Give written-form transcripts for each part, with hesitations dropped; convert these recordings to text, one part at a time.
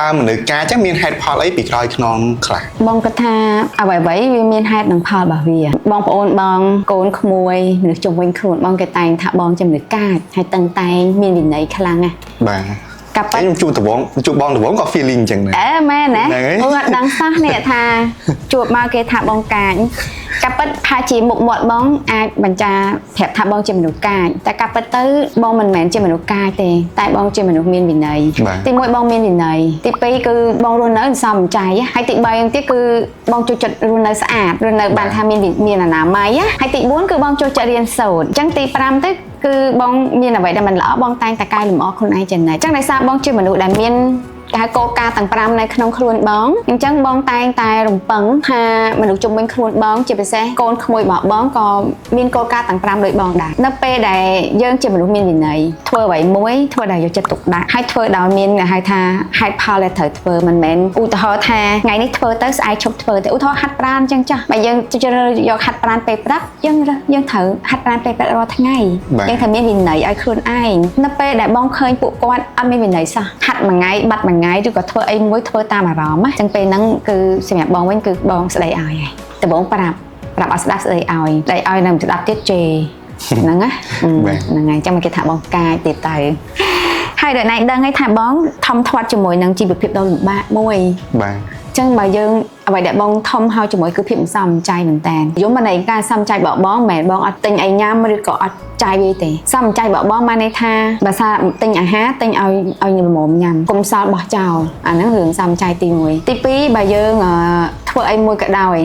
តាមមនុស្សការចឹងមានហេតុផលអីពីក្រោយខ្នងខ្លះបងគាត់ថាអ្វីៗវាមានហេតុនិងផលរបស់វាបងប្អូនបងកូនក្មួយមនុស្សជុំវិញខ្លួនបងគេតែងថាបងជាមនុស្សកាចហើយតឹងតែងមានវិន័យខ្លាំងណាស់បាទកាប់ប៉ាខ្ញុំជួបបងដំបងក៏ feeling អញ្ចឹងដែរមែនណាអូអត់ដឹងសោះនេះថាជួបមកគេថាបងកាចកាប់ប៉ិតថាជាមុខមាត់បងអាចបញ្ជាប្រាប់ថាបងជាមនុស្សកាចតែកាប់ប៉ិតទៅបងមិនមែនជាមនុស្សកាចទេតែបងជាមនុស្សមានវិន័យទី1បងមានវិន័យទី2គឺបងរស់នៅសមចៃហើយទី3ទៀតគឺបងចូលចិត្តរស់នៅស្អាតរស់នៅបានថាមានអនាម័យហើយទី4គឺបងចូលចិត្តរៀនសូត្រអញ្ចឹងទី5ទៅគឺបងមានអ្វីដែលមិនល្អបងតែងតែកែលម្អខ្លួនឯងចំណេះអញ្ចឹងដោយសារបងជាមនុស្សដែលមានគេហៅគោលការណ៍ទាំង5នៅក្នុងខ្លួនបងអញ្ចឹងបងតែងតែរំពឹងថាមនុស្សជុំវិញខ្លួនបងជាពិសេសកូនក្មួយរបស់បងក៏មានគោលការណ៍ទាំង5ដូចបងដែរនៅពេលដែលយើងជាមនុស្សមានវិន័យធ្វើអ្វីមួយធ្វើដោយយកចិត្តទុកដាក់ហើយធ្វើដោយមានគេហៅថាហេតុផលដែលត្រូវធ្វើមិនមែនឧទាហរណ៍ថាថ្ងៃនេះធ្វើទៅស្អែកឈប់ធ្វើទៅឧទាហរណ៍ហាត់ប្រាណអញ្ចឹងចាស់បើយើងជ្រើសយកហាត់ប្រាណពេលព្រឹកយើងត្រូវហាត់ប្រាណពេលព្រឹករាល់ថ្ងៃយើងត្រូវមានវិន័យឲ្យខ្លួនឯងនៅពេលដែលបងឃើញពួកគាត់អត់មានវិន័យសោះហាត់មួយថ្ងៃបាត់មួយថ្ងៃឬក៏ធ្វើអីមួយធ្វើតាមអារម្មណ៍អញ្ចឹងពេលហ្នឹងគឺសម្រាប់បងវិញគឺបងស្ដីឲ្យហើយតែបងប្រាប់អត់ស្ដាប់ស្ដីឲ្យនៅមិនស្ដាប់ទៀតជេរហ្នឹងណាហ្នឹងហើយអញ្ចឹងគេថាបងកាយទៀតទៅហើយដល់ណៃដឹងហើយថាបងធំធាត់ជាមួយនឹងជីវភាពដ៏លំបាកមួយបាទអញ្ចឹងបើយើងអ្វីដែលបងធំហើយជាមួយគឺភាពមិនសមចៃមែនតើយំមិនឯងការសមចៃបងមិនមែនបងអត់ទិញអីញ៉ាំឬក៏អត់ចាយវាទេសមចៃបងបានន័យថាបើថាទិញអាហារទិញឲ្យល្មមញ៉ាំកុំសល់បោះចោលអាហ្នឹងរឿងសមចៃទី1ទី2បើយើងធ្វើអីមួយក៏ដោយ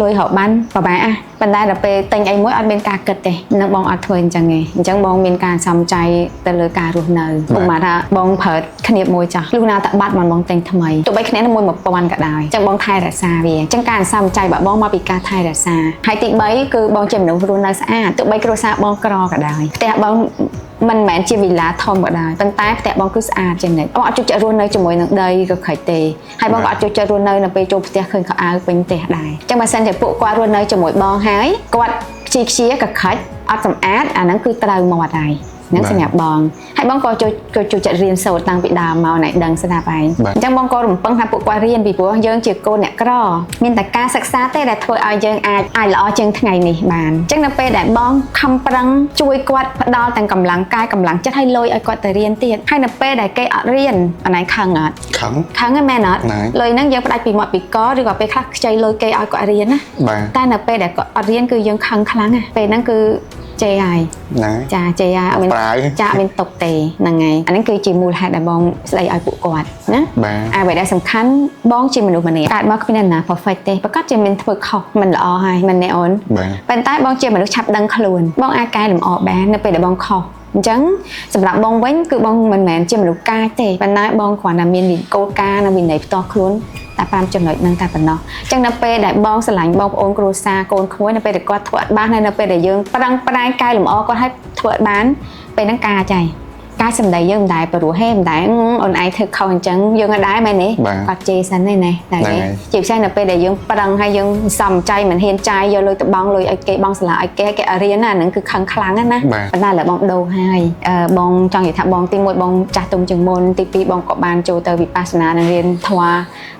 លុយរកបានប្រហែលប៉ុន្តែដល់ពេលទិញអីមួយអត់មានការគិតទេនឹងបងអត់ធ្វើអញ្ចឹងទេអញ្ចឹងបងមានការសមចៃទៅលើការរស់នៅឧបមាថាបងប្រើគ្នាមួយចាស់លុះណាតបាត់មកបងទិញថ្មីទោះបីគ្នានឹង1,000ក៏ដោយអញ្ចឹងបងថែរក្សាវាអញ្ចឹងការសមចៃរបស់បងមកពីការថែរក្សាហើយទី3គឺបងជាមនុស្សរស់នៅស្អាតទោះបីគ្រួសារបងក្រក៏ដោយផ្ទះបងមិនមែនជាវិឡាធំក៏ដោយប៉ុន្តែផ្ទះបងគឺស្អាតជានិច្ចបងអត់ចូលចិត្តរស់នៅជាមួយនឹងដីក៏ខិចទេហើយបងក៏អត់ចូលចិត្តរស់នៅពេលចូលផ្ទះឃើញខោអាវពេញផ្ទះដែរអញ្ចឹងបើសិនជាពួកគាត់រស់នៅជាមួយបងហើយគាត់ខ្ជិលក៏ខិចអត់សម្អាតអាហ្នឹងគឺត្រូវមាត់ហើយហ្នឹងសម្រាប់បងហើយបងក៏ចូលចិត្តរៀនសូត្រតាំងពីដើមមកណែដឹងស្ដាប់ឯងអញ្ចឹងបងក៏រំពឹងថាពួកគាត់រៀនពីព្រោះយើងជាកូនអ្នកក្រមានតែការសិក្សាទេដែលធ្វើឲ្យយើងអាចល្អជាងថ្ងៃនេះបានអញ្ចឹងនៅពេលដែលបងខំប្រឹងជួយគាត់ផ្ដល់ទាំងកម្លាំងកាយកម្លាំងចិត្តឲ្យលុយឲ្យគាត់ទៅរៀនទៀតហើយនៅពេលដែលគេអត់រៀនអណៃខឹងអត់ខឹងហ្នឹងមែនអត់លុយហ្នឹងយើងផ្ដាច់ពីមាត់ពីកឬក៏ពេលខ្លះខ្ចីលុយគេឲ្យគាត់រៀនណាតែនៅពេលដែលគាត់អត់រៀនគឺយើងខឹងខ្លាំងណាពេលហ្នឹងគឺចេហើយចាចេហើយអត់មានចាអត់មានຕົកទេហ្នឹងហើយអានេះគឺជាមូលហេតុដែលបងស្ដីឲ្យពួកគាត់ណាអ្វីដែលសំខាន់បងជាមនុស្សម្នាក់កើតមកគ្មានអ្នកណា perfect ទេប្រកាសជាមានធ្វើខុសមិនល្អហើយមិនណែអូនប៉ុន្តែបងជាមនុស្សឆាប់ដឹងខ្លួនបងអាចកែលម្អបាននៅពេលដែលបងខុសអញ្ចឹងសម្រាប់បងវិញគឺបងមិនមែនជាមនុស្សកាចទេប៉ុន្តែបងគ្រាន់តែមានគោលការណ៍និងវិន័យផ្ទាល់ខ្លួនតែ5ចំណុចហ្នឹងតែប៉ុណ្ណោះអញ្ចឹងនៅពេលដែលបងស្រឡាញ់បងប្អូនគ្រួសារកូនក្មួយនៅពេលដែលគាត់ធ្វើអត់បានហើយនៅពេលដែលយើងប្រឹងប្រែងកែលម្អគាត់ឲ្យធ្វើអត់បានពេលហ្នឹងការចាយការសម្ដីយើងមិនដែរព្រោះហេមិនដែរអូនឯងធ្វើខុសអញ្ចឹងយើងអត់ដែរមែនទេគាត់ជេរសិនទេណាតែជាពិសេសនៅពេលដែលយើងប្រឹងហើយយើងសំចៃមិនហ៊ានចាយយកលុយទៅបង់លុយឲ្យគេបង់សាលាឲ្យគេរៀនណាហ្នឹងគឺខឹងខ្លាំងណាប៉ុន្តែឥឡូវបងដូរហើយបងចង់និយាយថាបងទី1បងចាស់ទុំជាងមុនទី2បងក៏បានចូលទៅវិបស្សនានិងរៀនធម៌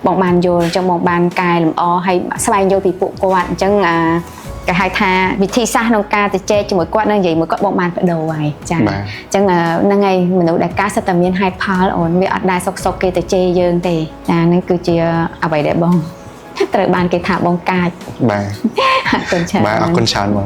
បងបានយល់អញ្ចឹងបងបានកែលម្អហើយស្វែងយល់ពីពួកគាត់អញ្ចឹងគេហៅថាវិធីសាស្ត្រក្នុងការទៅជែកជាមួយគាត់នឹងនិយាយមួយគាត់បងបានបដូរហើយចាអញ្ចឹងហ្នឹងហើយមនុស្សដែលការសិតតែមានហេតុផលអូនវាអត់ដែរសុកគេទៅជេរយើងទេចាហ្នឹងគឺជាអ្វីដែលបងត្រូវបានគេថាបងកាចបាទអរគុណច្រើនបង